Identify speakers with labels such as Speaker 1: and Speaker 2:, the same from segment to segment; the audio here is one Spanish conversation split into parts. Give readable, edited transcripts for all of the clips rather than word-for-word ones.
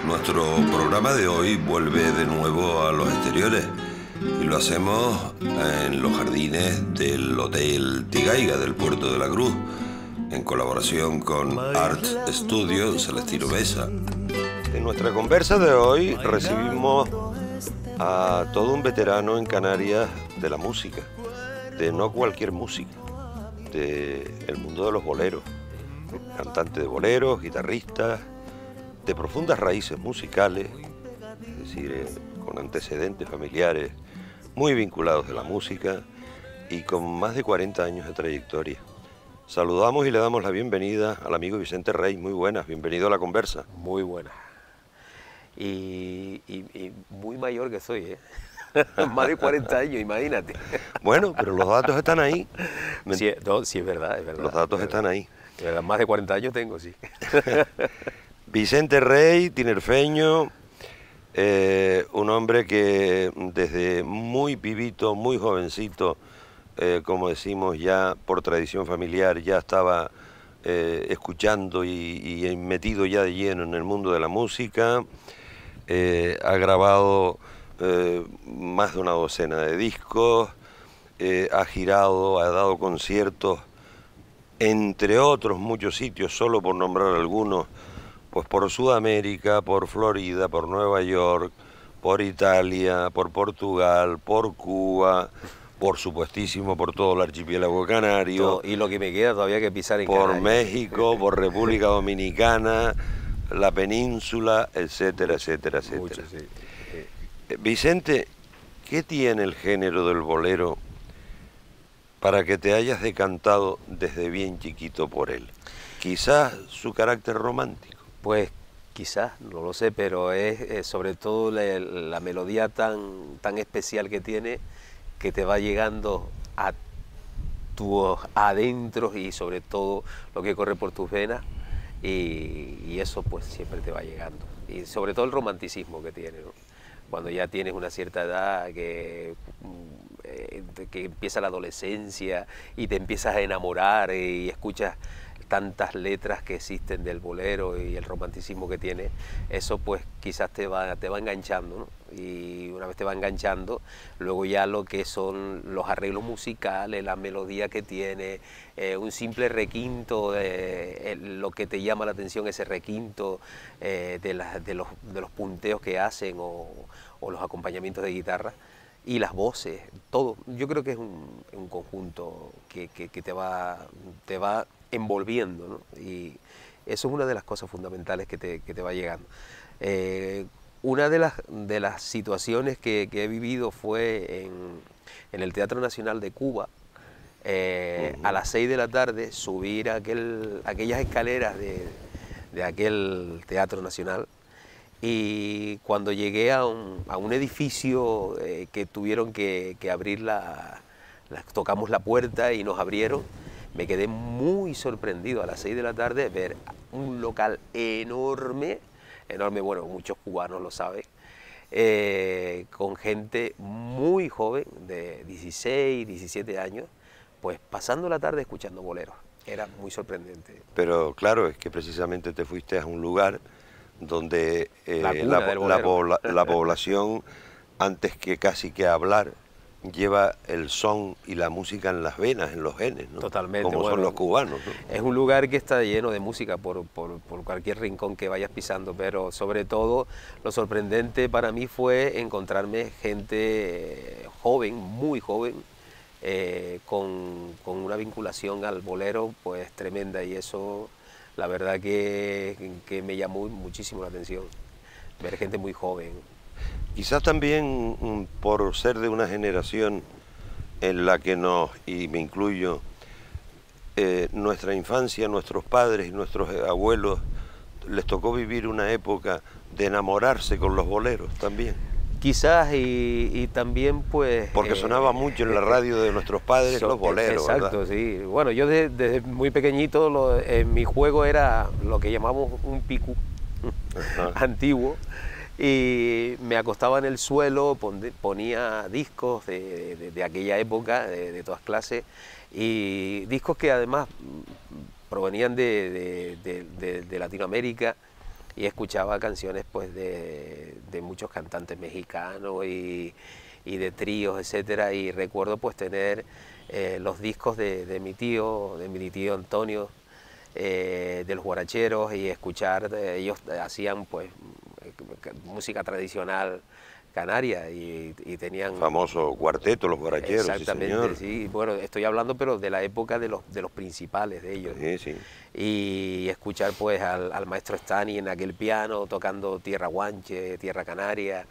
Speaker 1: Nuestro programa de hoy vuelve de nuevo a los exteriores y lo hacemos en los jardines del Hotel Tigaiga del Puerto de la Cruz, en colaboración con Art Studio Celestino Besa. En nuestra conversa de hoy recibimos a todo un veterano en Canarias de la música, de no cualquier música, del mundo de los boleros, cantante de boleros, guitarrista, de profundas raíces musicales, es decir, con antecedentes familiares muy vinculados de la música y con más de 40 años de trayectoria. Saludamos y le damos la bienvenida al amigo Vicente Rey. Muy buenas, bienvenido a la conversa.
Speaker 2: Muy buenas. Y muy mayor que soy, ¿eh? Más de 40 años, imagínate.
Speaker 1: Bueno, pero los datos están ahí.
Speaker 2: Sí, no, sí, es verdad, es verdad.
Speaker 1: Los datos están ahí.
Speaker 2: Es verdad, más de 40 años tengo, sí.
Speaker 1: Vicente Rey, tinerfeño, un hombre que desde muy pibito, muy jovencito, como decimos ya por tradición familiar, ya estaba escuchando y metido ya de lleno en el mundo de la música. Ha grabado más de una docena de discos, ha girado, ha dado conciertos, entre otros muchos sitios, solo por nombrar algunos, pues por Sudamérica, por Florida, por Nueva York, por Italia, por Portugal, por Cuba, por supuestísimo por todo el archipiélago canario.
Speaker 2: Y lo que me queda todavía que pisar en
Speaker 1: por
Speaker 2: Canarias.
Speaker 1: México, por República Dominicana, la península, etcétera, etcétera, etcétera.
Speaker 2: Mucho, sí.
Speaker 1: Vicente, ¿qué tiene el género del bolero para que te hayas decantado desde bien chiquito por él? Quizás su carácter romántico.
Speaker 2: Pues quizás, no lo sé, pero es sobre todo la melodía tan especial que tiene, que te va llegando a tus adentros y sobre todo lo que corre por tus venas, y eso pues siempre te va llegando. Y sobre todo el romanticismo que tiene, ¿no? Cuando ya tienes una cierta edad, que empieza la adolescencia y te empiezas a enamorar y escuchas tantas letras que existen del bolero y el romanticismo que tiene, eso pues quizás te va enganchando, ¿no? Y una vez te va enganchando, luego ya lo que son los arreglos musicales, la melodía que tiene, un simple requinto, lo que te llama la atención, ese requinto de los punteos que hacen o los acompañamientos de guitarra y las voces, todo. Yo creo que es un conjunto que te va envolviendo, ¿no? Y eso es una de las cosas fundamentales que te va llegando. Una de las situaciones que he vivido fue en el Teatro Nacional de Cuba, a las 6 de la tarde, subir aquellas escaleras de aquel Teatro Nacional, y cuando llegué a un edificio que tuvieron que abrir tocamos la puerta y nos abrieron, me quedé muy sorprendido a las 6 de la tarde ver un local enorme, bueno, muchos cubanos lo saben, con gente muy joven, de 16, 17 años, pues pasando la tarde escuchando boleros. Era muy sorprendente.
Speaker 1: Pero claro, es que precisamente te fuiste a un lugar donde la población, antes que casi que hablar, lleva el son y la música en las venas, en los genes, ¿no?
Speaker 2: Totalmente.
Speaker 1: Como
Speaker 2: bueno,
Speaker 1: son los cubanos, ¿no?
Speaker 2: Es un lugar que está lleno de música por cualquier rincón que vayas pisando, pero sobre todo lo sorprendente para mí fue encontrarme gente joven, muy joven, con una vinculación al bolero pues tremenda, y eso la verdad que me llamó muchísimo la atención, ver gente muy joven.
Speaker 1: Quizás también por ser de una generación en la que y me incluyo, nuestra infancia, nuestros padres y nuestros abuelos, les tocó vivir una época de enamorarse con los boleros también.
Speaker 2: Quizás, y también pues...
Speaker 1: Porque sonaba mucho en la radio de nuestros padres los boleros,
Speaker 2: exacto,
Speaker 1: ¿verdad?
Speaker 2: Sí. Bueno, yo desde muy pequeñito, mi juego era lo que llamamos un picu antiguo, y me acostaba en el suelo, ponía discos de aquella época, de todas clases, y discos que además provenían de Latinoamérica, y escuchaba canciones pues de muchos cantantes mexicanos y de tríos, etcétera, y recuerdo pues tener los discos de mi tío Antonio, de los guaracheros, y escuchar, ellos hacían pues música tradicional canaria y tenían...
Speaker 1: Famoso cuarteto, los guaracheros.
Speaker 2: Exactamente,
Speaker 1: Sí, señor.
Speaker 2: sí. Bueno, estoy hablando pero de la época de los principales de ellos.
Speaker 1: Sí, sí.
Speaker 2: Y escuchar pues al maestro Stani en aquel piano tocando Tierra Guanche, Tierra Canaria,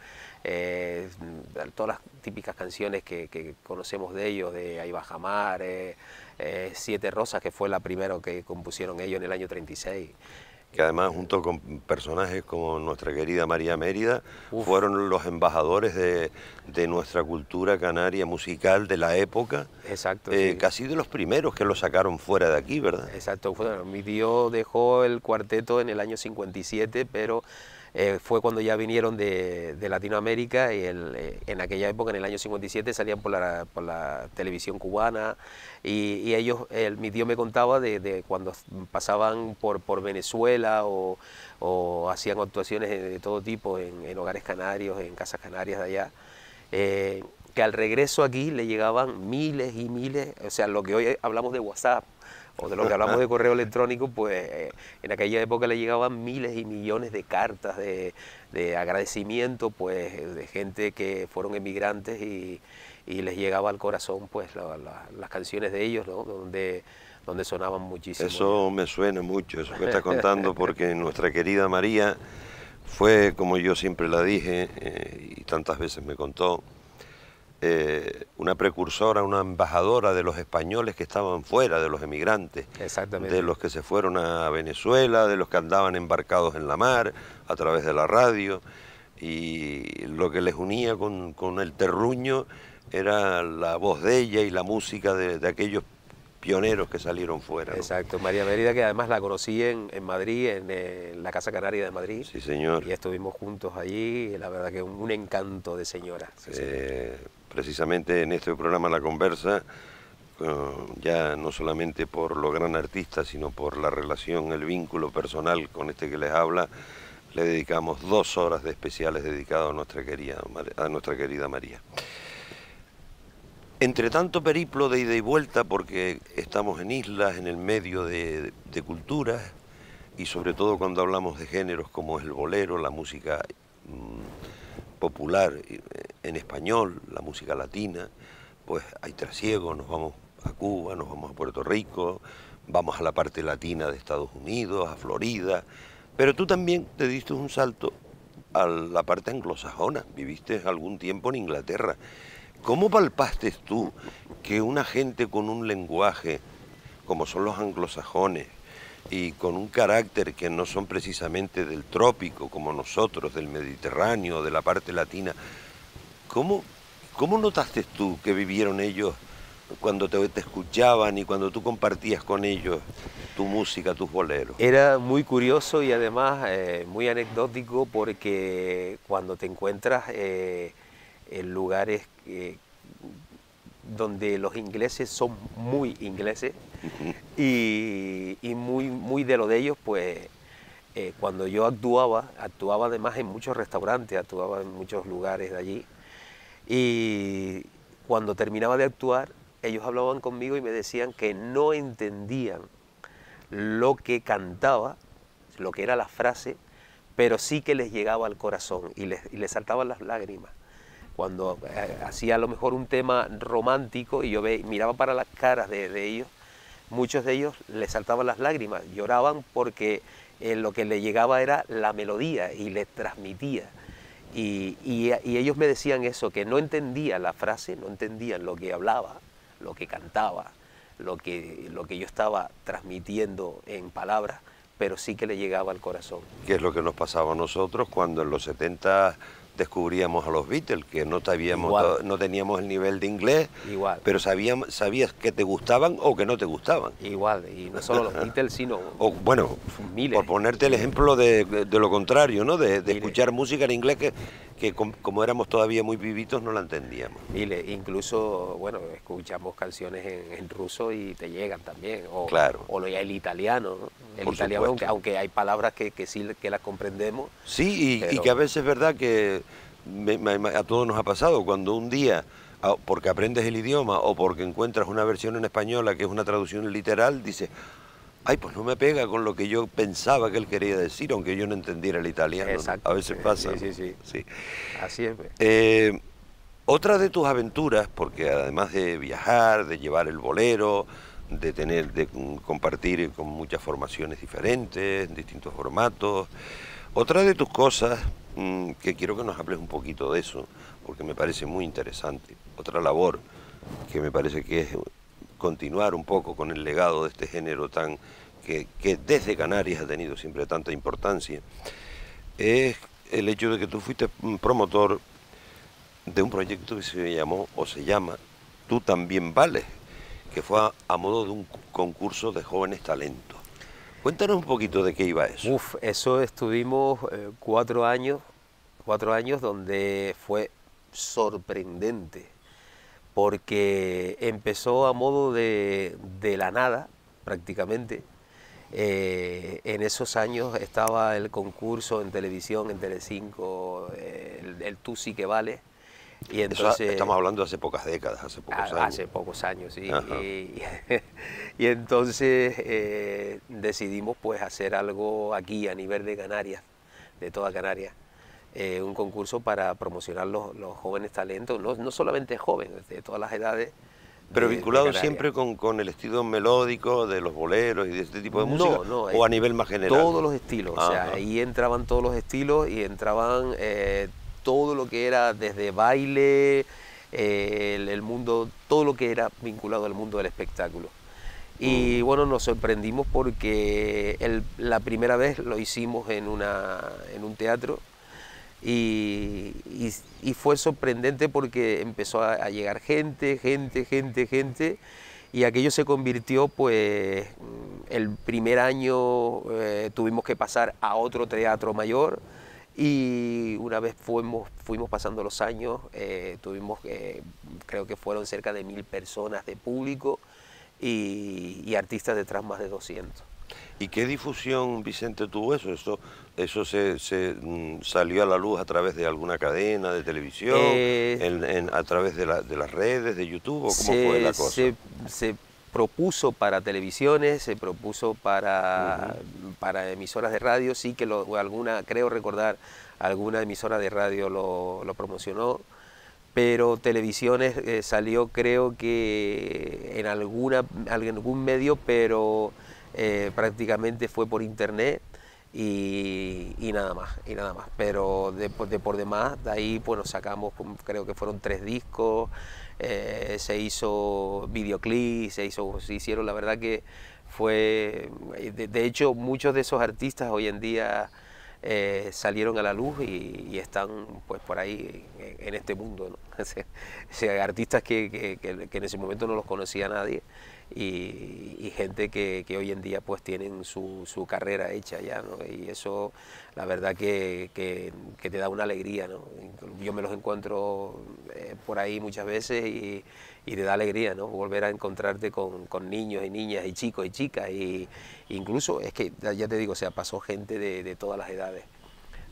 Speaker 2: todas las típicas canciones que conocemos de ellos, de Ahí Baja Mar, Siete Rosas, que fue la primera que compusieron ellos en el año 36.
Speaker 1: Que además, junto con personajes como nuestra querida María Mérida, fueron los embajadores de nuestra cultura canaria musical de la época.
Speaker 2: Exacto. Sí.
Speaker 1: Casi de los primeros que lo sacaron fuera de aquí, ¿verdad?
Speaker 2: Exacto. Bueno, mi tío dejó el cuarteto en el año 57, pero fue cuando ya vinieron de Latinoamérica, y en aquella época, en el año 57, salían por la televisión cubana, y ellos, mi tío me contaba de cuando pasaban por Venezuela o hacían actuaciones de todo tipo en hogares canarios, en casas canarias de allá, que al regreso aquí le llegaban miles y miles, o sea, lo que hoy hablamos de WhatsApp, o de lo que hablamos de correo electrónico, pues en aquella época le llegaban miles y millones de cartas de agradecimiento, pues de gente que fueron emigrantes, y les llegaba al corazón pues las canciones de ellos, ¿no? donde sonaban muchísimo.
Speaker 1: Eso me suena mucho, eso que estás contando, porque nuestra querida María fue, como yo siempre la dije, y tantas veces me contó, una precursora, una embajadora de los españoles que estaban fuera, de los emigrantes.
Speaker 2: Exactamente.
Speaker 1: De los que se fueron a Venezuela, de los que andaban embarcados en la mar, a través de la radio, y lo que les unía con el terruño era la voz de ella y la música de aquellos pioneros que salieron fuera, ¿no?
Speaker 2: Exacto, María Mérida, que además la conocí en Madrid, en la Casa Canaria de Madrid.
Speaker 1: Sí, señor.
Speaker 2: Y estuvimos juntos allí, y la verdad que un encanto de señora. Sí,
Speaker 1: precisamente en este programa La Conversa, ya no solamente por lo gran artista, sino por la relación, el vínculo personal con este que les habla, le dedicamos 2 horas de especiales dedicados a nuestra querida María. Entre tanto periplo de ida y vuelta, porque estamos en islas, en el medio de culturas, y sobre todo cuando hablamos de géneros como es el bolero, la música popular en español, la música latina, pues hay trasiego, nos vamos a Cuba, nos vamos a Puerto Rico, vamos a la parte latina de Estados Unidos, a Florida, pero tú también te diste un salto a la parte anglosajona, viviste algún tiempo en Inglaterra. ¿Cómo palpaste tú que una gente con un lenguaje como son los anglosajones y con un carácter que no son precisamente del trópico como nosotros, del Mediterráneo, de la parte latina, ¿cómo notaste tú que vivieron ellos cuando te escuchaban y cuando tú compartías con ellos tu música, tus boleros?
Speaker 2: Era muy curioso y además muy anecdótico, porque cuando te encuentras en lugares donde los ingleses son muy ingleses y muy de lo de ellos, pues cuando yo actuaba además en muchos restaurantes, actuaba en muchos lugares de allí, y cuando terminaba de actuar ellos hablaban conmigo y me decían que no entendían lo que cantaba, lo que era la frase, pero sí que les llegaba al corazón y les saltaban las lágrimas. Cuando hacía a lo mejor un tema romántico y yo miraba para las caras de ellos, muchos de ellos les saltaban las lágrimas, lloraban porque lo que les llegaba era la melodía y les transmitía. Y ellos me decían eso, que no entendían la frase, no entendían lo que hablaba, lo que cantaba, lo que yo estaba transmitiendo en palabras, pero sí que le llegaba al corazón.
Speaker 1: ¿Qué es lo que nos pasaba a nosotros cuando en los 70 descubríamos a los Beatles, que no teníamos el nivel de inglés,
Speaker 2: igual,
Speaker 1: pero sabías que te gustaban o que no te gustaban?
Speaker 2: Igual, y no solo los Beatles, sino
Speaker 1: bueno,
Speaker 2: miles.
Speaker 1: Por ponerte el ejemplo de lo contrario, ¿no? De escuchar música en inglés que como éramos todavía muy vivitos no la entendíamos.
Speaker 2: Incluso, bueno, escuchamos canciones en ruso y te llegan también,
Speaker 1: Claro.
Speaker 2: o el italiano, ¿no? El
Speaker 1: Por
Speaker 2: italiano,
Speaker 1: supuesto.
Speaker 2: aunque hay palabras que sí que las comprendemos.
Speaker 1: Sí, y
Speaker 2: pero
Speaker 1: que a veces es verdad que a todos nos ha pasado, cuando un día, porque aprendes el idioma o porque encuentras una versión en española que es una traducción literal, dices, ay, pues no me pega con lo que yo pensaba que él quería decir, aunque yo no entendiera el italiano, ¿no?
Speaker 2: Exacto.
Speaker 1: A veces pasa.
Speaker 2: Sí, sí, sí.
Speaker 1: Sí.
Speaker 2: Así es.
Speaker 1: Otra de tus aventuras, porque además de viajar, de llevar el bolero, de compartir con muchas formaciones diferentes, en distintos formatos, otra de tus cosas, que quiero que nos hables un poquito de eso, porque me parece muy interesante, otra labor que me parece que es continuar un poco con el legado de este género que desde Canarias ha tenido siempre tanta importancia, es el hecho de que tú fuiste promotor de un proyecto que se llamó o se llama Tú también vales, que fue a modo de un concurso de jóvenes talentos. Cuéntanos un poquito de qué iba eso.
Speaker 2: Eso estuvimos 4 años donde fue sorprendente, porque empezó a modo de la nada, prácticamente. En esos años estaba el concurso en televisión, en Telecinco, el Tú sí que vales. Y entonces,
Speaker 1: estamos hablando de hace pocas décadas, hace pocos años.
Speaker 2: Hace pocos años, sí. Y entonces decidimos pues hacer algo aquí a nivel de Canarias, de toda Canarias. Un concurso para promocionar los jóvenes talentos, no solamente jóvenes, de todas las edades.
Speaker 1: Pero vinculado siempre con el estilo melódico de los boleros y de este tipo de música, o a nivel más general.
Speaker 2: Todos los estilos, o sea, ahí entraban todos los estilos y entraban todo lo que era desde baile, el mundo, todo lo que era vinculado al mundo del espectáculo. Y bueno, nos sorprendimos porque la primera vez lo hicimos en un teatro y fue sorprendente porque empezó a llegar gente, y aquello se convirtió, pues, el primer año tuvimos que pasar a otro teatro mayor. Y una vez fuimos pasando los años, tuvimos, creo que fueron cerca de 1000 personas de público y artistas detrás más de 200.
Speaker 1: ¿Y qué difusión, Vicente, tuvo eso? ¿Eso se salió a la luz a través de alguna cadena de televisión, a través de las redes, de YouTube, o cómo fue la cosa?
Speaker 2: Se propuso para televisiones, se propuso para emisoras de radio, sí que creo recordar, alguna emisora de radio lo promocionó, pero televisiones salió, creo que en algún medio, pero prácticamente fue por internet y nada más, pero por demás, de ahí pues nos sacamos, creo que fueron 3 discos, se hizo videoclip, se hicieron, la verdad que fue, de hecho muchos de esos artistas hoy en día salieron a la luz y están pues por ahí en este mundo, ¿no? O sea, artistas que en ese momento no los conocía nadie y gente que hoy en día pues tienen su carrera hecha ya, ¿no? Y eso la verdad que te da una alegría, ¿no? Yo me los encuentro por ahí muchas veces y te da alegría, ¿no? Volver a encontrarte con niños y niñas y chicos y chicas, y incluso es que ya te digo, o sea, pasó gente de todas las edades,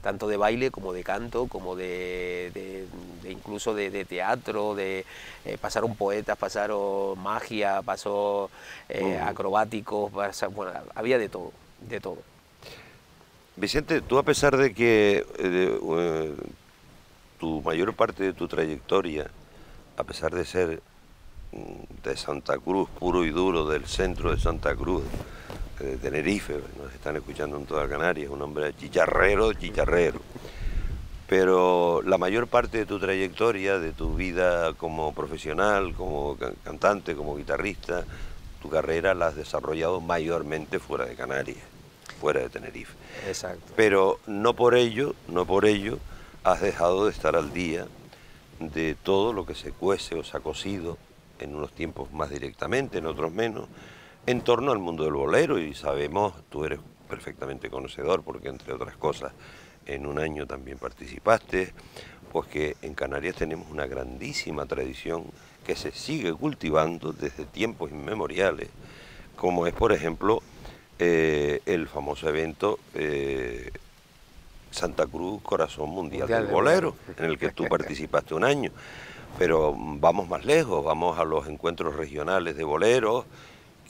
Speaker 2: tanto de baile como de canto, como incluso de teatro, pasaron poetas, pasaron magia, pasó acrobáticos, bueno, había de todo, de todo.
Speaker 1: Vicente, tú, a pesar de que tu mayor parte de tu trayectoria, a pesar de ser de Santa Cruz, puro y duro, del centro de Santa Cruz, de Tenerife, nos están escuchando en toda Canarias, un hombre chicharrero, pero la mayor parte de tu trayectoria, de tu vida como profesional, como cantante, como guitarrista, tu carrera la has desarrollado mayormente fuera de Canarias, fuera de Tenerife.
Speaker 2: Exacto.
Speaker 1: Pero no por ello has dejado de estar al día de todo lo que se cuece o se ha cocido, en unos tiempos más directamente, en otros menos, en torno al mundo del bolero. Y sabemos, tú eres perfectamente conocedor, porque entre otras cosas en un año también participaste, pues que en Canarias tenemos una grandísima tradición que se sigue cultivando desde tiempos inmemoriales, como es, por ejemplo, el famoso evento Santa Cruz Corazón Mundial del Bolero, en el que tú participaste un año. Pero vamos más lejos, vamos a los encuentros regionales de boleros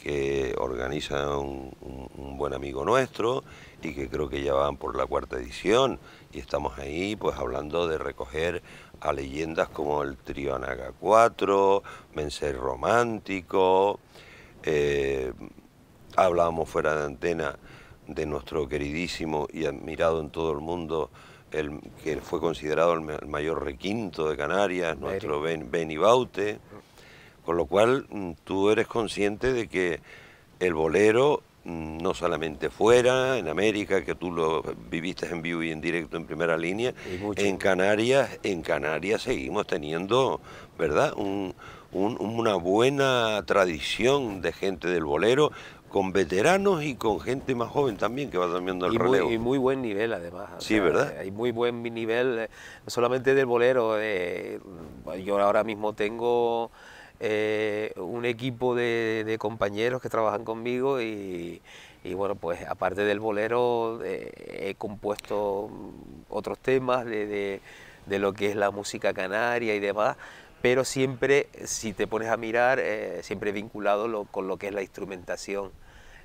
Speaker 1: que organiza un buen amigo nuestro y que creo que ya van por la 4ª edición, y estamos ahí pues hablando de recoger a leyendas como el trío Anaga 4, Mensaje Romántico. Hablábamos fuera de antena de nuestro queridísimo y admirado en todo el mundo, que fue considerado el mayor requinto de Canarias, nuestro Beni Baute, con lo cual tú eres consciente de que el bolero, no solamente fuera, en América, que tú lo viviste en vivo y en directo en primera línea, en Canarias seguimos teniendo, ¿verdad?, una buena tradición de gente del bolero, con veteranos y con gente más joven también que va cambiando el relevo.
Speaker 2: Y muy buen nivel además.
Speaker 1: Sí, ¿verdad?
Speaker 2: Hay muy buen nivel, no solamente del bolero. Yo ahora mismo tengo un equipo de compañeros que trabajan conmigo y bueno, pues aparte del bolero he compuesto otros temas de lo que es la música canaria y demás, pero siempre, si te pones a mirar, siempre vinculado con lo que es la instrumentación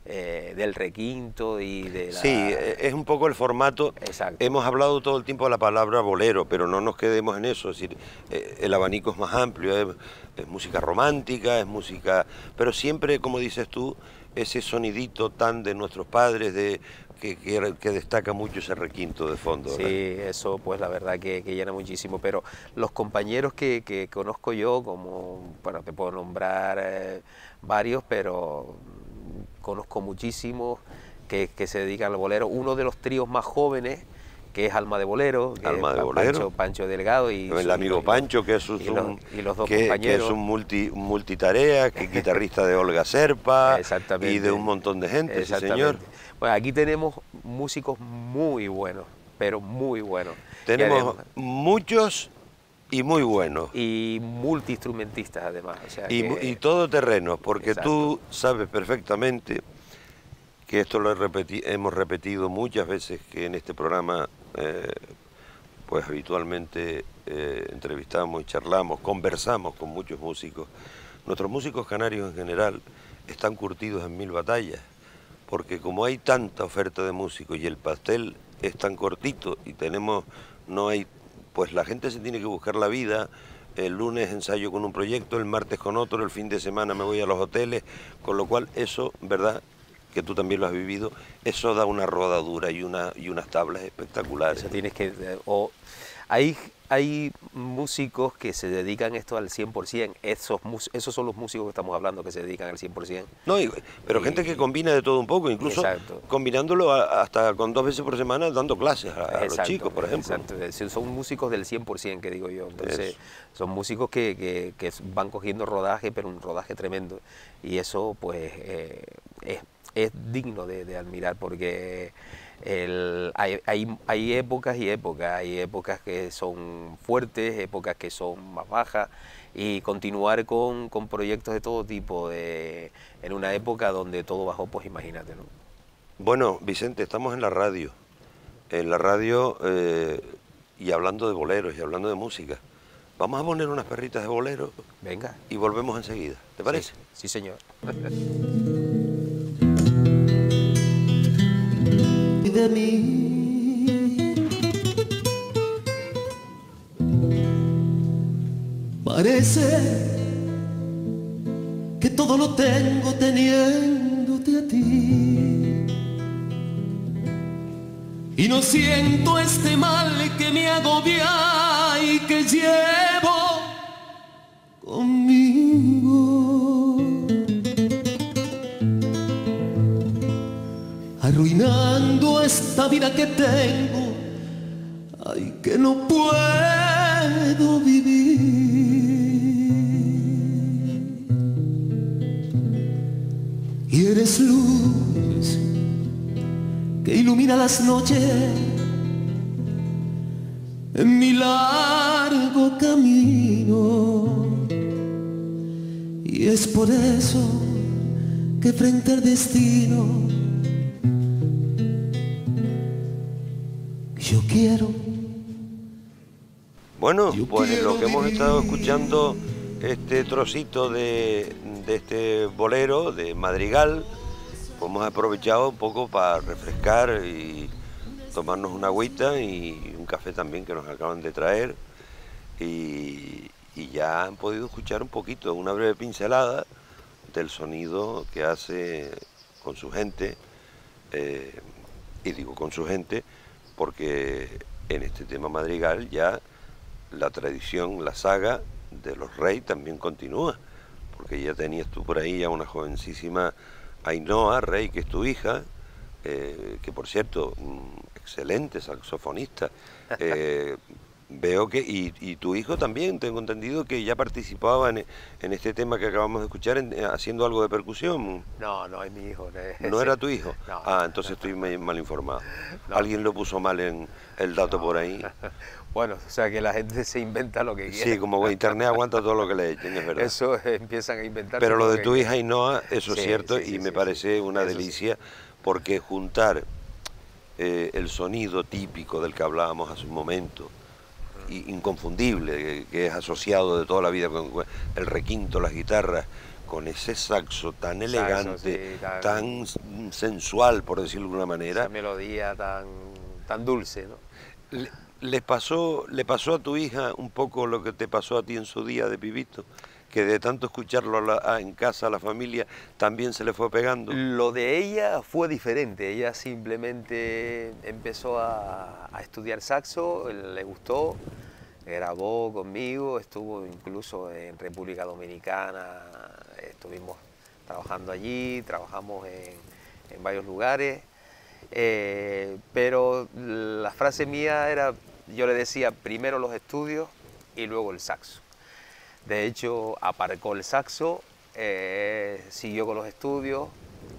Speaker 2: del requinto y de la...
Speaker 1: Sí, es un poco el formato.
Speaker 2: Exacto.
Speaker 1: Hemos hablado todo el tiempo de la palabra bolero, pero no nos quedemos en eso. Es decir, el abanico es más amplio, es música romántica, es música... Pero siempre, como dices tú, ese sonidito tan de nuestros padres, que destaca mucho ese requinto de fondo, ¿verdad?
Speaker 2: Sí, eso pues la verdad que llena muchísimo, pero los compañeros que conozco yo, como, bueno, te puedo nombrar varios, pero conozco muchísimos que se dedican al bolero. Uno de los tríos más jóvenes, que es Alma de Bolero, Pancho Delgado y
Speaker 1: el amigo Pancho, que es
Speaker 2: los dos compañeros,
Speaker 1: que es un multitarea, que es guitarrista de Olga Serpa y de un montón de gente, sí señor.
Speaker 2: Bueno, aquí tenemos músicos muy buenos, pero muy buenos.
Speaker 1: Tenemos muchos y muy buenos.
Speaker 2: Y multiinstrumentistas además. O sea
Speaker 1: y todoterrenos, porque
Speaker 2: exacto.
Speaker 1: Tú sabes perfectamente que esto lo hemos repetido muchas veces, que en este programa pues habitualmente entrevistamos y charlamos, conversamos con muchos músicos. Nuestros músicos canarios en general están curtidos en 1000 batallas, porque como hay tanta oferta de músicos y el pastel es tan cortito y pues la gente se tiene que buscar la vida. El lunes ensayo con un proyecto, el martes con otro, el fin de semana me voy a los hoteles, con lo cual eso, ¿verdad?, que tú también lo has vivido, eso da una rodadura y unas tablas espectaculares.
Speaker 2: Eso tienes que... Hay músicos que se dedican esto al 100%, esos son los músicos que estamos hablando, que se dedican al 100%.
Speaker 1: No, pero gente que combina de todo un poco, incluso combinándolo hasta con 2 veces por semana dando clases a los chicos, por ejemplo.
Speaker 2: Exacto, son músicos del 100%, que digo yo. Entonces, son músicos que van cogiendo rodaje, pero un rodaje tremendo. Y eso, pues, es digno de admirar, porque hay épocas y épocas. Hay épocas que son fuertes, épocas que son más bajas, y continuar con proyectos de todo tipo en una época donde todo bajó, pues imagínate, ¿no?
Speaker 1: Bueno, Vicente, estamos en la radio. Y hablando de boleros y hablando de música. Vamos a poner unas perritas de bolero.
Speaker 2: Venga.
Speaker 1: Y volvemos enseguida. ¿Te parece?
Speaker 2: Sí, señor.
Speaker 3: De mí parece que todo lo tengo teniéndote a ti, y no siento este mal que me agobia y que llevo conmigo, arruinando esta vida que tengo, ay, que no puedo vivir. Y eres luz que ilumina las noches en mi largo camino. Y es por eso que frente al destino yo quiero.
Speaker 1: Bueno, pues en lo que hemos estado escuchando este trocito de este bolero de Madrigal, pues hemos aprovechado un poco para refrescar y tomarnos una agüita y un café también que nos acaban de traer, y ya han podido escuchar un poquito, una breve pincelada del sonido que hace con su gente, y digo con su gente porque en este tema Madrigal ya la tradición, la saga de los Rey también continúa, porque ya tenías tú por ahí ya una jovencísima Ainhoa Rey, que es tu hija, que por cierto, excelente saxofonista. Veo que, y tu hijo también, tengo entendido que ya participaba en este tema que acabamos de escuchar, haciendo algo de percusión.
Speaker 2: No, no es mi hijo.
Speaker 1: ¿No era tu hijo?
Speaker 2: No.
Speaker 1: Ah, entonces estoy mal informado.
Speaker 2: No.
Speaker 1: Alguien lo puso mal en el dato
Speaker 2: No.
Speaker 1: por ahí.
Speaker 2: Bueno, o sea que la gente se inventa lo que quiere.
Speaker 1: Sí, como internet aguanta todo lo que le echen, es verdad.
Speaker 2: Eso empiezan a inventar.
Speaker 1: Pero lo de tu hija Ainhoa, eso
Speaker 2: Sí,
Speaker 1: es cierto,
Speaker 2: sí, sí,
Speaker 1: y me
Speaker 2: sí,
Speaker 1: parece
Speaker 2: sí.
Speaker 1: una
Speaker 2: Eso
Speaker 1: delicia, porque juntar el sonido típico del que hablábamos hace un momento, inconfundible, que es asociado de toda la vida con el requinto, las guitarras, con ese saxo tan elegante,
Speaker 2: sí,
Speaker 1: tan sensual, por decirlo de alguna manera.
Speaker 2: Esa melodía tan dulce, ¿no?
Speaker 1: ¿Le pasó a tu hija un poco lo que te pasó a ti en su día de pibito? Que de tanto escucharlo en casa, a la familia, también se le fue pegando.
Speaker 2: Lo de ella fue diferente. Ella simplemente empezó a estudiar saxo, le gustó, grabó conmigo, estuvo incluso en República Dominicana, estuvimos trabajando allí, trabajamos en varios lugares, pero la frase mía era, yo le decía primero los estudios y luego el saxo. De hecho, aparcó el saxo, siguió con los estudios,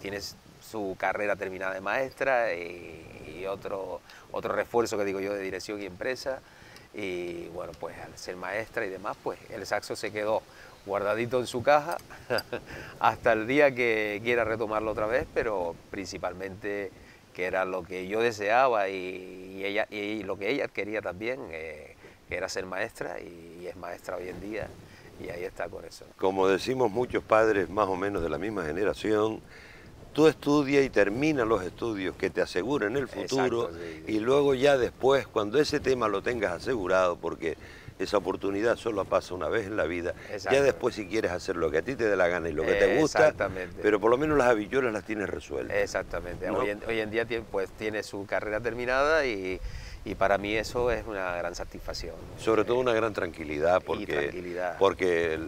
Speaker 2: tiene su carrera terminada de maestra y otro refuerzo que digo yo de dirección y empresa. Y bueno, pues al ser maestra y demás, pues el saxo se quedó guardadito en su caja hasta el día que quiera retomarlo otra vez, pero principalmente que era lo que yo deseaba y lo que ella quería también, que era ser maestra, y es maestra hoy en día. Y ahí está con eso.
Speaker 1: Como decimos muchos padres más o menos de la misma generación, tú estudia y termina los estudios que te aseguren el futuro.
Speaker 2: Exacto, sí.
Speaker 1: Y luego ya después, cuando ese tema lo tengas asegurado, porque esa oportunidad solo pasa una vez en la vida,
Speaker 2: Exacto.
Speaker 1: ya después si quieres hacer lo que a ti te dé la gana y lo que te gusta,
Speaker 2: Exactamente.
Speaker 1: pero por lo menos las habichuelas las tienes resueltas.
Speaker 2: Exactamente.
Speaker 1: ¿No?
Speaker 2: Hoy en día pues tiene su carrera terminada y para mí eso es una gran satisfacción.
Speaker 1: Sobre todo una gran tranquilidad, porque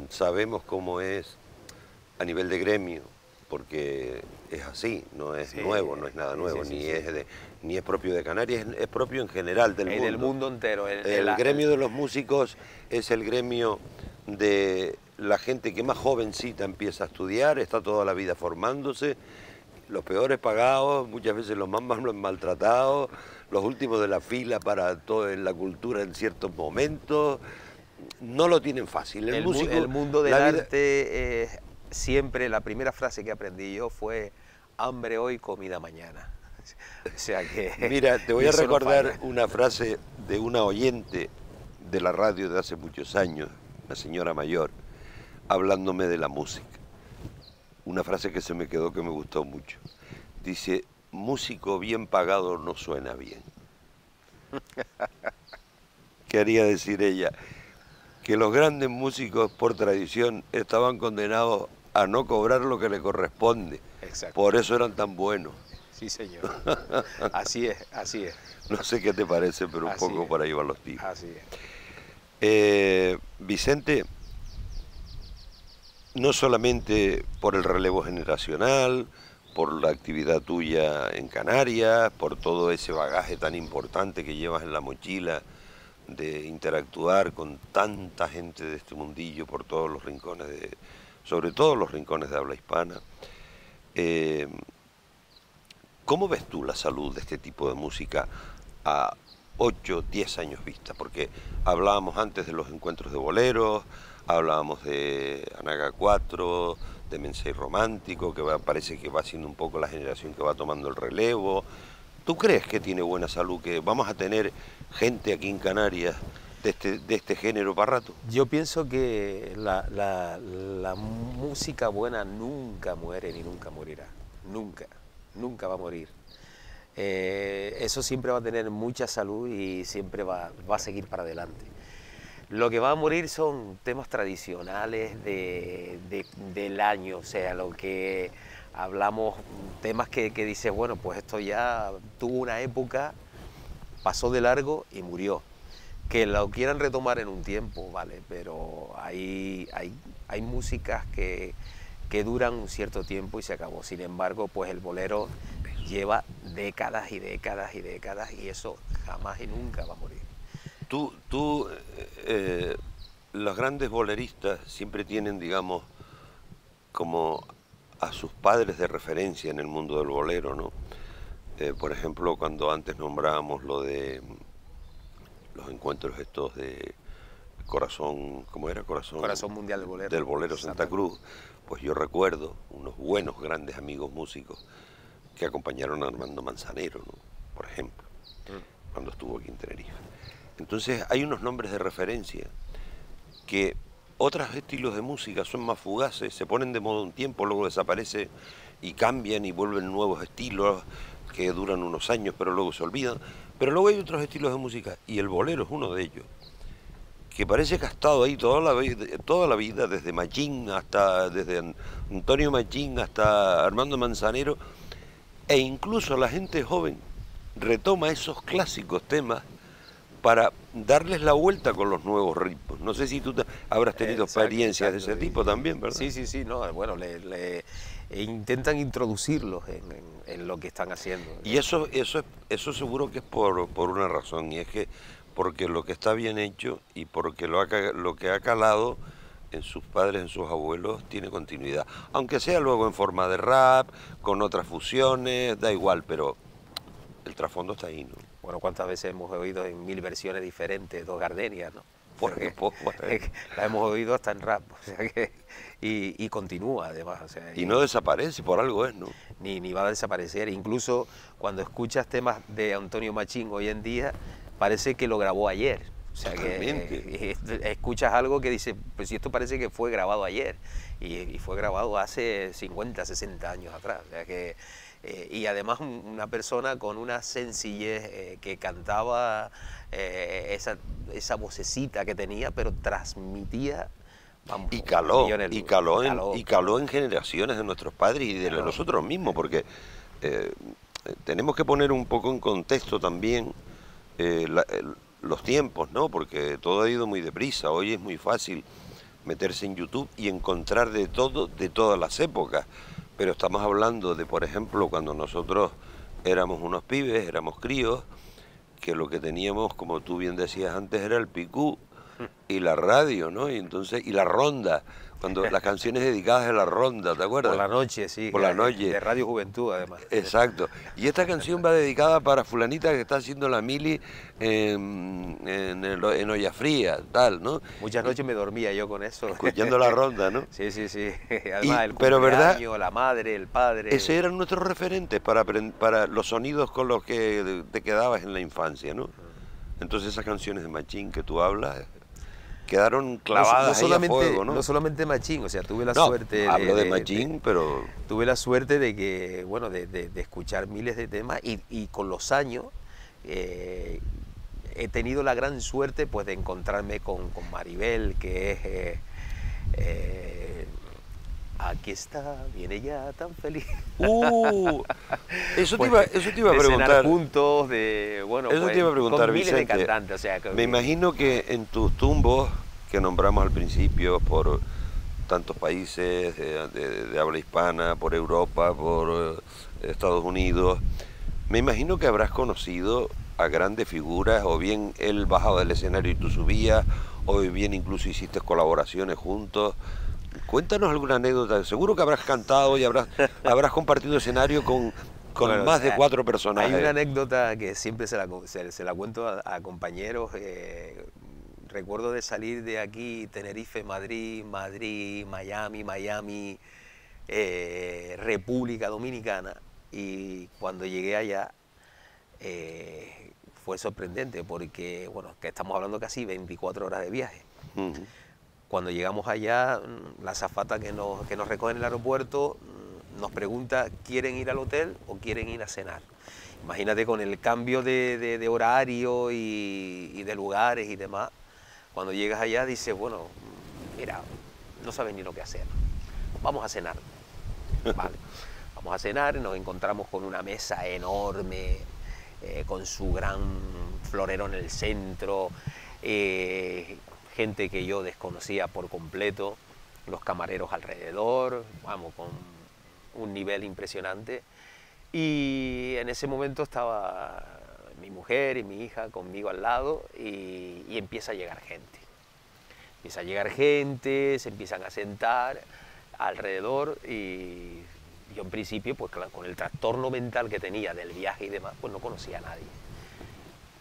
Speaker 1: sabemos cómo es a nivel de gremio, porque es así, no es nuevo, no es nada nuevo, ni es propio de Canarias, es propio en general del mundo.
Speaker 2: Del mundo entero.
Speaker 1: El gremio de los músicos es el gremio de la gente que más jovencita empieza a estudiar, está toda la vida formándose, los peores pagados, muchas veces los más maltratados, los últimos de la fila para toda la cultura en ciertos momentos. No lo tienen fácil. El
Speaker 2: mundo del arte, siempre la primera frase que aprendí yo fue hambre hoy, comida mañana. O sea que...
Speaker 1: Mira, te voy a recordar una frase de una oyente de la radio de hace muchos años, una señora mayor, hablándome de la música. Una frase que se me quedó, que me gustó mucho. Dice: músico bien pagado no suena bien. Quería decir ella que los grandes músicos por tradición estaban condenados a no cobrar lo que le corresponde.
Speaker 2: Exacto.
Speaker 1: Por eso eran tan buenos.
Speaker 2: Sí, señor. Así es, así es.
Speaker 1: No sé qué te parece, pero un poco por ahí van los tiros.
Speaker 2: Así es.
Speaker 1: Vicente, no solamente por el relevo generacional, por la actividad tuya en Canarias, por todo ese bagaje tan importante que llevas en la mochila de interactuar con tanta gente de este mundillo por todos los rincones, sobre todo los rincones de habla hispana. ¿Cómo ves tú la salud de este tipo de música a 8, 10 años vista, porque hablábamos antes de los encuentros de boleros, hablábamos de Anaga 4, de Mensei Romántico, que parece que va siendo un poco la generación que va tomando el relevo. ¿Tú crees que tiene buena salud, que vamos a tener gente aquí en Canarias de este género para rato?
Speaker 2: Yo pienso que la música buena nunca muere ni nunca morirá. Nunca va a morir. Eso siempre va a tener mucha salud y siempre va a seguir para adelante. Lo que va a morir son temas tradicionales del año, o sea, lo que hablamos, temas que dices, bueno, pues esto ya tuvo una época, pasó de largo y murió. Que lo quieran retomar en un tiempo, vale, pero hay músicas que duran un cierto tiempo y se acabó. Sin embargo, pues el bolero lleva décadas y décadas y décadas y eso jamás y nunca va a morir.
Speaker 1: Los grandes boleristas siempre tienen, digamos, como a sus padres de referencia en el mundo del bolero, ¿no? Por ejemplo, cuando antes nombrábamos lo de los encuentros estos de Corazón, ¿cómo era?
Speaker 2: Corazón Mundial del Bolero.
Speaker 1: Del Bolero Santa Cruz, pues yo recuerdo unos buenos, grandes amigos músicos que acompañaron a Armando Manzanero, ¿no? Por ejemplo, cuando estuvo aquí en Tenerife. Entonces hay unos nombres de referencia que otros estilos de música son más fugaces, se ponen de moda un tiempo, luego desaparecen y cambian y vuelven nuevos estilos que duran unos años pero luego se olvidan. Pero luego hay otros estilos de música y el bolero es uno de ellos, que parece que ha estado ahí toda la vida desde Machín desde Antonio Machín hasta Armando Manzanero, e incluso la gente joven retoma esos clásicos temas para darles la vuelta con los nuevos ritmos. No sé si tú habrás tenido experiencias de ese tipo también, ¿verdad?
Speaker 2: Sí, no, bueno, intentan introducirlos en lo que están haciendo.
Speaker 1: Y eso seguro que es por una razón, y es que porque lo que está bien hecho y porque lo que ha calado en sus padres, en sus abuelos, tiene continuidad. Aunque sea luego en forma de rap, con otras fusiones, da igual, pero el trasfondo está ahí, ¿no?
Speaker 2: Bueno, ¿cuántas veces hemos oído en 1000 versiones diferentes Dos Gardenias, ¿no? La hemos oído hasta en rap, o sea que, y continúa además. O sea,
Speaker 1: y no desaparece, por algo es, ¿no?
Speaker 2: Ni va a desaparecer. Incluso cuando escuchas temas de Antonio Machín hoy en día, parece que lo grabó ayer. O sea, que escuchas algo que dice, pues si esto parece que fue grabado ayer, y fue grabado hace 50, 60 años atrás. O sea que, y además una persona con una sencillez que cantaba esa vocecita que tenía, pero transmitía. Vamos,
Speaker 1: y caló en generaciones de nuestros padres y de nosotros mismos, porque tenemos que poner un poco en contexto también los tiempos, ¿no? Porque todo ha ido muy deprisa. Hoy es muy fácil meterse en YouTube y encontrar de todo, de todas las épocas. Pero estamos hablando de, por ejemplo, cuando nosotros éramos unos pibes, éramos críos, que lo que teníamos, como tú bien decías antes, era el picú y la radio, ¿no? Y la ronda, cuando las canciones dedicadas a la ronda, ¿te acuerdas?
Speaker 2: Por la noche, sí.
Speaker 1: Por la noche.
Speaker 2: De Radio Juventud, además.
Speaker 1: Exacto. Y esta canción va dedicada para fulanita que está haciendo la mili en olla fría, tal, ¿no?
Speaker 2: Muchas noches me dormía yo con eso.
Speaker 1: Escuchando la ronda, ¿no?
Speaker 2: Sí. Además, el
Speaker 1: pero
Speaker 2: cumpleaños, la madre, el padre.
Speaker 1: Ese eran nuestros referentes para los sonidos con los que te quedabas en la infancia, ¿no? Entonces esas canciones de Machín que tú hablas quedaron clavadas ahí a fuego, ¿no?
Speaker 2: No solamente Machín, o sea, tuve la suerte...
Speaker 1: hablo de Machín, pero...
Speaker 2: Tuve la suerte de que, bueno, de escuchar miles de temas y con los años he tenido la gran suerte, pues, de encontrarme con Maribel, que es... aquí está, viene ya tan feliz.
Speaker 1: Eso
Speaker 2: pues,
Speaker 1: te iba a preguntar.
Speaker 2: Juntos, te iba a preguntar,
Speaker 1: con miles de
Speaker 2: cantantes. O sea,
Speaker 1: me imagino que en tus tumbos, que nombramos al principio, por tantos países de habla hispana, por Europa, por Estados Unidos, me imagino que habrás conocido a grandes figuras, o bien él bajaba del escenario y tú subías, o bien incluso hiciste colaboraciones juntos. Cuéntanos alguna anécdota. Seguro que habrás cantado y habrás compartido escenario con con
Speaker 2: Bueno,
Speaker 1: más de 4 personajes.
Speaker 2: Hay una anécdota que siempre se la cuento a compañeros. Recuerdo de salir de aquí, Tenerife, Madrid, Miami, República Dominicana, y cuando llegué allá fue sorprendente porque, bueno, que estamos hablando casi 24 horas de viaje. Cuando llegamos allá, la azafata que nos recoge en el aeropuerto nos pregunta, ¿quieren ir al hotel o quieren ir a cenar? Imagínate con el cambio de horario y de lugares y demás. Cuando llegas allá dices, bueno, mira, no sabes ni lo que hacer, vamos a cenar. Vale, vamos a cenar, nos encontramos con una mesa enorme, con su gran florero en el centro, gente que yo desconocía por completo, los camareros alrededor, vamos, con un nivel impresionante. Y en ese momento estaba mi mujer y mi hija conmigo al lado y empieza a llegar gente. Empieza a llegar gente, se empiezan a sentar alrededor y yo en principio, pues claro, con el trastorno mental que tenía del viaje y demás, pues no conocía a nadie.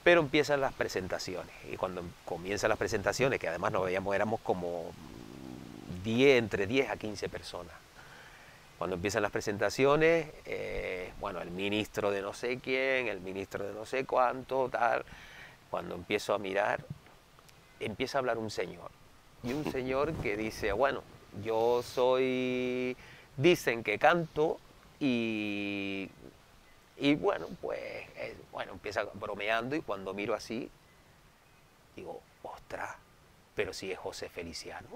Speaker 2: Pero empiezan las presentaciones y cuando comienzan las presentaciones, que además nos veíamos, éramos como entre 10 a 15 personas. Cuando empiezan las presentaciones, bueno, el ministro de no sé quién, el ministro de no sé cuánto, tal. Cuando empiezo a mirar, empieza a hablar un señor. Y un señor que dice, bueno, yo soy, dicen que canto y bueno, pues, bueno, empieza bromeando y cuando miro así, digo, ostras, pero si es José Feliciano.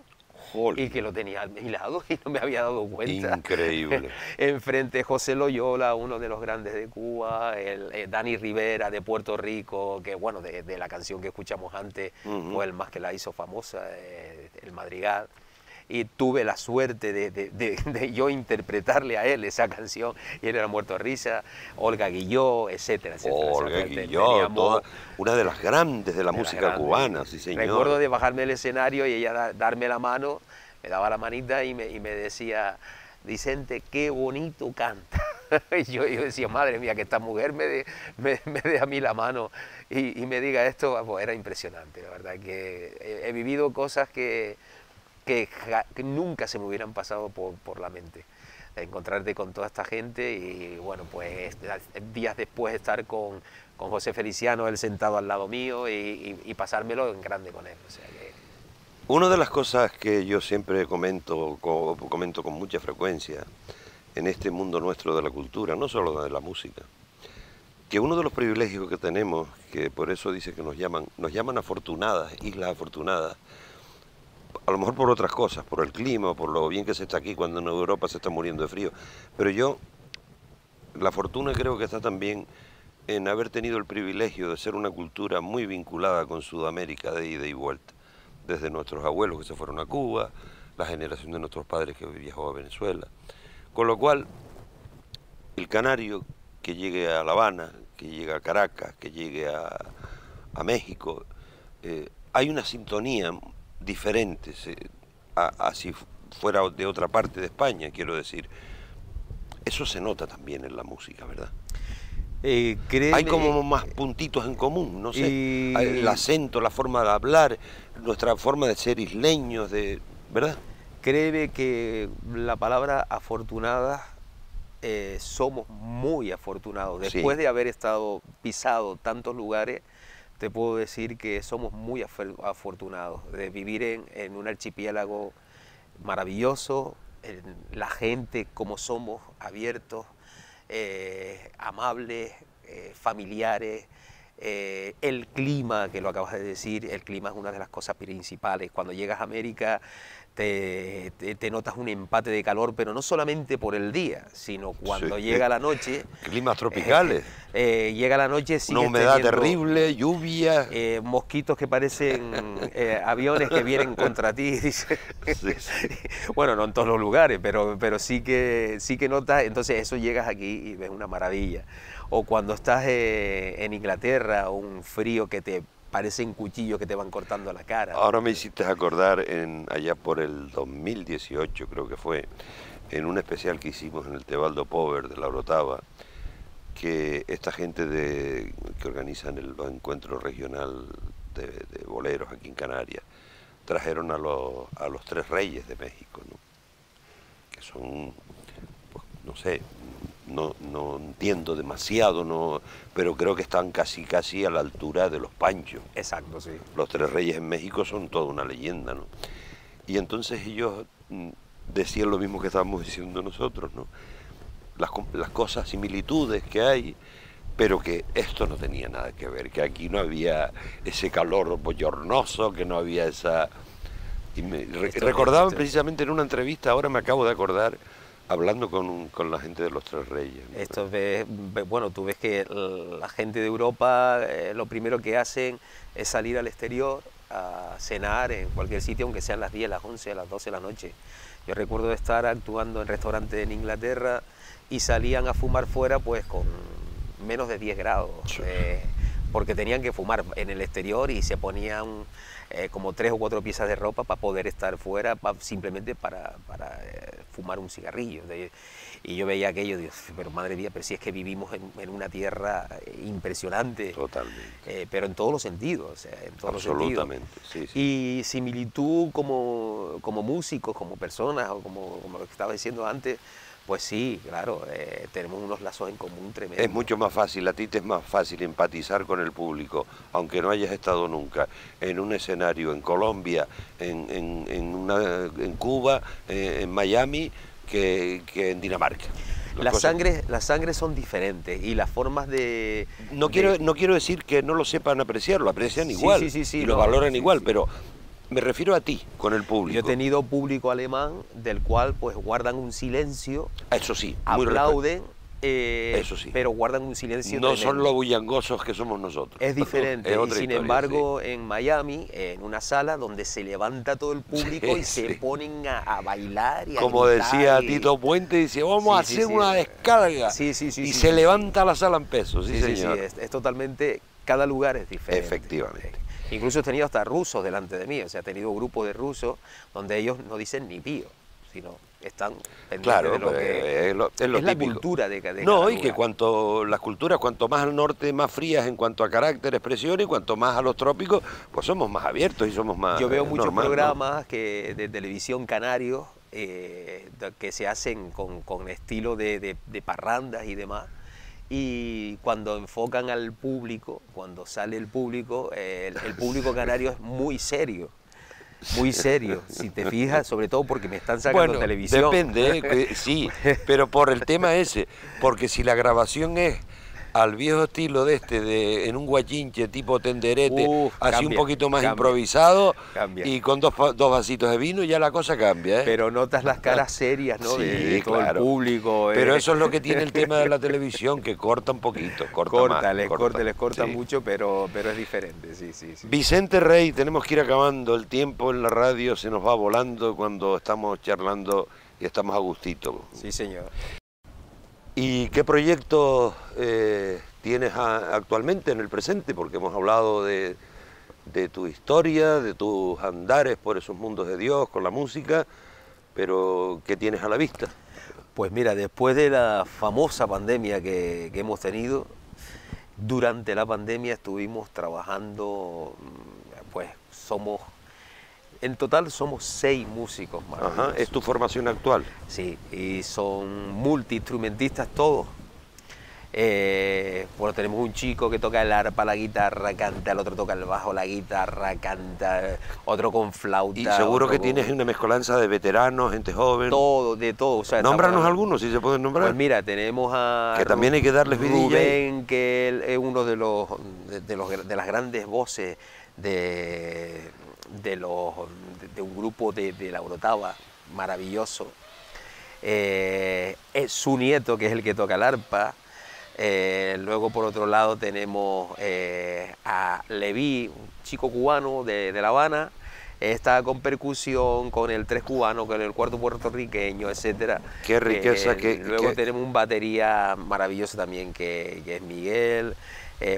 Speaker 2: Y que lo tenía a mi lado y no me había dado cuenta.
Speaker 1: Increíble.
Speaker 2: Enfrente José Loyola, uno de los grandes de Cuba, Dani Rivera de Puerto Rico, que bueno, de la canción que escuchamos antes, fue el más que la hizo famosa, el Madrigal. Y tuve la suerte de yo interpretarle a él esa canción, y él era muerto de risa, Olga Guilló, etcétera, etcétera.
Speaker 1: Olga Guilló, una de las grandes de la música cubana, sí señor.
Speaker 2: Recuerdo de bajarme del escenario y ella darme la mano, me daba la manita y me decía, Vicente, qué bonito canta. Y yo decía, madre mía, que esta mujer me dé a mí la mano y me diga esto, pues era impresionante, la verdad que he vivido cosas que nunca se me hubieran pasado por la mente. Encontrarte con toda esta gente y bueno, pues días después estar con José Feliciano, él sentado al lado mío y pasármelo en grande con él. O sea que...
Speaker 1: Una de las cosas que yo siempre comento con mucha frecuencia en este mundo nuestro de la cultura, no solo de la música, que uno de los privilegios que tenemos, que por eso dice que nos llaman afortunadas, islas afortunadas, a lo mejor por otras cosas, por el clima, por lo bien que se está aquí cuando en Europa se está muriendo de frío. Pero la fortuna creo que está también en haber tenido el privilegio de ser una cultura muy vinculada con Sudamérica de ida y vuelta. Desde nuestros abuelos que se fueron a Cuba, la generación de nuestros padres que viajó a Venezuela. Con lo cual, el canario que llegue a La Habana, que llegue a Caracas, que llegue a México, hay una sintonía diferentes, así fuera de otra parte de España, quiero decir. Eso se nota también en la música, ¿verdad? Hay como más puntitos en común, no sé, el acento, la forma de hablar, nuestra forma de ser isleños, ¿verdad?
Speaker 2: Créeme que la palabra afortunada, somos muy afortunados. Después de haber pisado tantos lugares, te puedo decir que somos muy afortunados de vivir en un archipiélago maravilloso, la gente como somos, abiertos, amables, familiares, el clima, que lo acabas de decir, el clima es una de las cosas principales. Cuando llegas a América te notas un empate de calor, pero no solamente por el día, sino cuando llega la noche.
Speaker 1: Climas tropicales.
Speaker 2: Llega la noche,
Speaker 1: una humedad terrible, lluvia.
Speaker 2: Mosquitos que parecen aviones que vienen contra ti. Dice. Bueno, no en todos los lugares, pero sí que notas, entonces eso llegas aquí y ves una maravilla. O cuando estás en Inglaterra, un frío que te parecen cuchillos que te van cortando la cara.
Speaker 1: Ahora me hiciste acordar allá por el 2018, creo que fue, en un especial que hicimos en el Tebaldo Pover de La Orotava, que esta gente que organizan el encuentro regional de boleros aquí en Canarias trajeron a los tres reyes de México, ¿no? Que son, pues, no sé, no entiendo demasiado, no, pero creo que están casi a la altura de los Panchos.
Speaker 2: Exacto, sí.
Speaker 1: Los tres reyes en México son toda una leyenda, ¿no? Y entonces ellos decían lo mismo que estábamos diciendo nosotros, ¿no? Las cosas, similitudes que hay, pero que esto no tenía nada que ver, que aquí no había ese calor bochornoso, que no había esa... Y recordaban precisamente en una entrevista, ahora me acabo de acordar, hablando con la gente de los Tres Reyes, ¿no?
Speaker 2: Esto bueno, tú ves que la gente de Europa lo primero que hacen es salir al exterior a cenar en cualquier sitio, aunque sean las 10, las 11, las 12 de la noche. Yo recuerdo estar actuando en restaurantes en Inglaterra y salían a fumar fuera pues con menos de 10 grados,
Speaker 1: sí.
Speaker 2: Porque tenían que fumar en el exterior y se ponían como 3 o 4 piezas de ropa para poder estar fuera, simplemente para fumar un cigarrillo. Y yo veía aquello, digo, pero madre mía, pero si es que vivimos en una tierra impresionante.
Speaker 1: Totalmente.
Speaker 2: Pero en todos los sentidos, o sea, en todos
Speaker 1: absolutamente,
Speaker 2: los sentidos.
Speaker 1: Sí, sí.
Speaker 2: Y similitud como músicos, como personas, o como lo que estaba diciendo antes, pues sí, claro, tenemos unos lazos en común tremendos.
Speaker 1: Es mucho más fácil, a ti te es más fácil empatizar con el público, aunque no hayas estado nunca en un escenario en Colombia, en Cuba, en Miami, que en Dinamarca.
Speaker 2: Las sangres son diferentes y las formas de...
Speaker 1: No quiero decir que no lo sepan apreciar, lo aprecian igual,
Speaker 2: sí,
Speaker 1: y lo valoran igual, pero... Me refiero a ti, con el público.
Speaker 2: Yo he tenido público alemán del cual pues guardan un silencio.
Speaker 1: Eso sí,
Speaker 2: aplauden,
Speaker 1: eso sí.
Speaker 2: pero guardan un silencio
Speaker 1: no
Speaker 2: tremendo.
Speaker 1: son los bullangosos que somos nosotros.
Speaker 2: Es diferente.
Speaker 1: Es
Speaker 2: sin embargo, sí. En Miami, en una sala donde se levanta todo el público y se ponen a bailar y
Speaker 1: como decía Tito Puente, dice, vamos a hacer una descarga. Y se levanta la sala en pesos. Sí, señor.
Speaker 2: Es totalmente... Cada lugar es diferente.
Speaker 1: Efectivamente.
Speaker 2: Incluso he tenido hasta rusos delante de mí, o sea, he tenido grupos de rusos donde ellos no dicen ni pío, sino están pendientes de lo que
Speaker 1: es lo
Speaker 2: es la cultura de cada
Speaker 1: no, y
Speaker 2: lugar.
Speaker 1: Que las culturas, cuanto más al norte, más frías en cuanto a carácter, expresión, y cuanto más a los trópicos, pues somos más abiertos y somos más...
Speaker 2: Yo veo muchos programas,
Speaker 1: ¿no?
Speaker 2: de televisión canarios que se hacen con estilo de parrandas y demás. Y cuando enfocan al público, cuando sale el público canario es muy serio, si te fijas, sobre todo porque me están sacando televisión.
Speaker 1: Depende, sí, pero por el tema ese, porque si la grabación es al viejo estilo en un guachinche tipo tenderete, así un poquito más improvisado, y con dos vasitos de vino, ya la cosa cambia, ¿eh?
Speaker 2: Pero notas las caras serias, ¿no?
Speaker 1: Sí,
Speaker 2: de todo el público.
Speaker 1: Pero eso es lo que tiene el tema de la televisión, que corta un poquito,
Speaker 2: les corta mucho, pero es diferente, sí.
Speaker 1: Vicente Rey, tenemos que ir acabando, el tiempo en la radio se nos va volando cuando estamos charlando y estamos a gustito.
Speaker 2: Sí, señor.
Speaker 1: ¿Y qué proyectos tienes actualmente en el presente? Porque hemos hablado de tu historia, de tus andares por esos mundos de Dios con la música, pero ¿qué tienes a la vista?
Speaker 2: Pues mira, después de la famosa pandemia que hemos tenido, durante la pandemia estuvimos trabajando, pues en total somos 6 músicos más.
Speaker 1: Ajá, ¿es tu formación actual?
Speaker 2: Sí, y son multiinstrumentistas todos. Bueno, tenemos un chico que toca el arpa, la guitarra, canta, el otro toca el bajo, la guitarra, canta, otro con flauta.
Speaker 1: Y seguro que tienes una mezcolanza de veteranos, gente joven.
Speaker 2: De todo. O sea,
Speaker 1: nómbranos algunos, si se pueden nombrar.
Speaker 2: Pues mira, tenemos a...
Speaker 1: Que también hay que darles vidilla.
Speaker 2: Rubén, que él es uno de las grandes voces de un grupo de la Orotava, maravilloso. Es su nieto, que es el que toca el arpa. Luego por otro lado tenemos a Leví, un chico cubano de La Habana, está con percusión, con el 3 cubano, con el 4 puertorriqueño, etcétera.
Speaker 1: Qué riqueza.
Speaker 2: Luego tenemos un batería maravilloso también que es Miguel.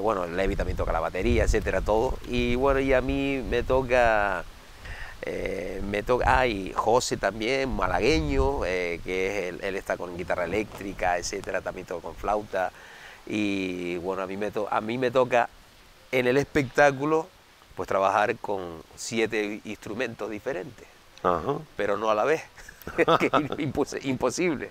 Speaker 2: Bueno, Levi también toca la batería, etcétera, todo. Y bueno, y a mí me toca, y José también, malagueño, que es él está con guitarra eléctrica, etcétera, también toca con flauta. Y bueno, a mí me toca en el espectáculo pues trabajar con 7 instrumentos diferentes,
Speaker 1: Ajá.
Speaker 2: pero no a la vez, que es imposible.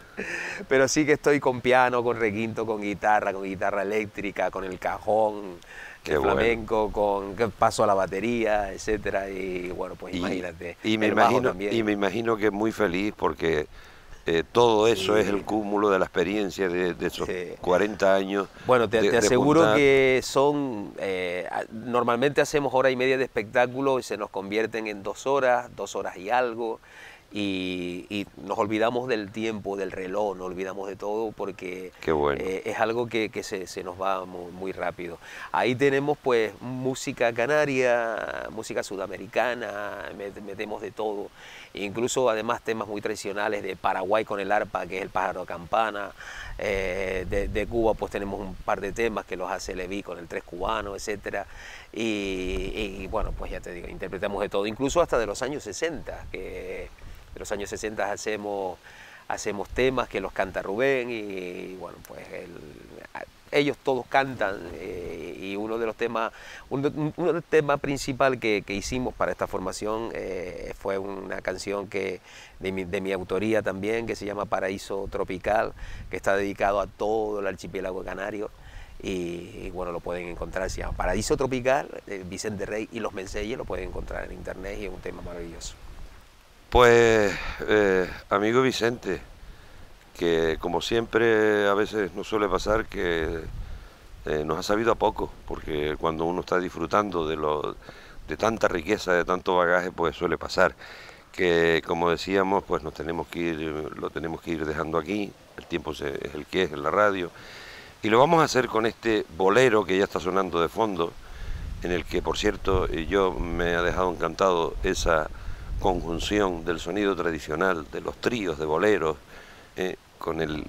Speaker 2: Pero sí que estoy con piano, con requinto, con guitarra eléctrica, con el cajón,
Speaker 1: Qué
Speaker 2: el
Speaker 1: bueno.
Speaker 2: flamenco, con paso a la batería, etcétera. Y bueno, pues imagínate,
Speaker 1: Y me
Speaker 2: el bajo
Speaker 1: imagino,
Speaker 2: también.
Speaker 1: y me imagino que muy feliz porque todo eso
Speaker 2: Sí.
Speaker 1: es el cúmulo de la experiencia de esos
Speaker 2: Sí.
Speaker 1: 40 años.
Speaker 2: Bueno, te
Speaker 1: de
Speaker 2: aseguro
Speaker 1: juntar.
Speaker 2: que son, normalmente hacemos hora y media de espectáculo y se nos convierten en 2 horas y algo, y nos olvidamos del tiempo, del reloj, nos olvidamos de todo porque
Speaker 1: Qué bueno.
Speaker 2: es algo que se nos va muy, muy rápido. Ahí tenemos pues música canaria, música sudamericana, metemos de todo, incluso además temas muy tradicionales de Paraguay con el arpa, que es el pájaro campana. De Cuba pues tenemos un par de temas que los hace Leví con el 3 cubano, etcétera, y bueno, pues ya te digo, interpretamos de todo, incluso hasta de los años 60, que de los años 60 hacemos temas que los canta Rubén, y bueno, pues ellos todos cantan, y uno de los temas principal que hicimos para esta formación fue una canción de mi autoría también, que se llama Paraíso Tropical, que está dedicado a todo el archipiélago canario, y bueno, lo pueden encontrar, se llama Paraíso Tropical, Vicente Rey y Los Menseyes, lo pueden encontrar en internet y es un tema maravilloso.
Speaker 1: Pues, amigo Vicente, que como siempre a veces nos suele pasar que nos ha sabido a poco, porque cuando uno está disfrutando de tanta riqueza, de tanto bagaje, pues suele pasar que, como decíamos, pues lo tenemos que ir dejando aquí, el tiempo es el que es en la radio, y lo vamos a hacer con este bolero que ya está sonando de fondo, en el que, por cierto, yo me ha dejado encantado esa conjunción del sonido tradicional, de los tríos de boleros, con el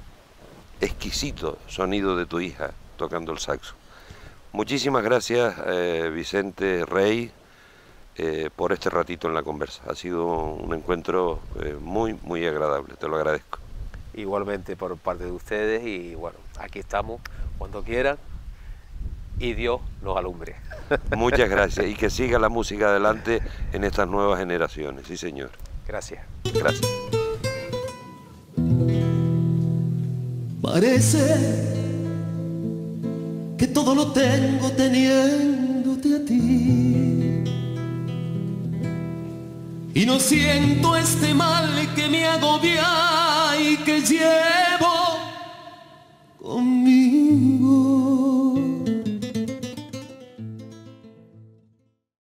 Speaker 1: exquisito sonido de tu hija tocando el saxo. Muchísimas gracias, Vicente Rey, por este ratito en la conversa. Ha sido un encuentro muy, muy agradable, te lo agradezco.
Speaker 2: Igualmente por parte de ustedes, y bueno, aquí estamos cuando quieran y Dios nos alumbre.
Speaker 1: Muchas gracias, y que siga la música adelante en estas nuevas generaciones. Sí, señor.
Speaker 2: Gracias.
Speaker 1: Gracias.
Speaker 3: Parece que todo lo tengo teniéndote a ti, y no siento este mal que me agobia y que llevo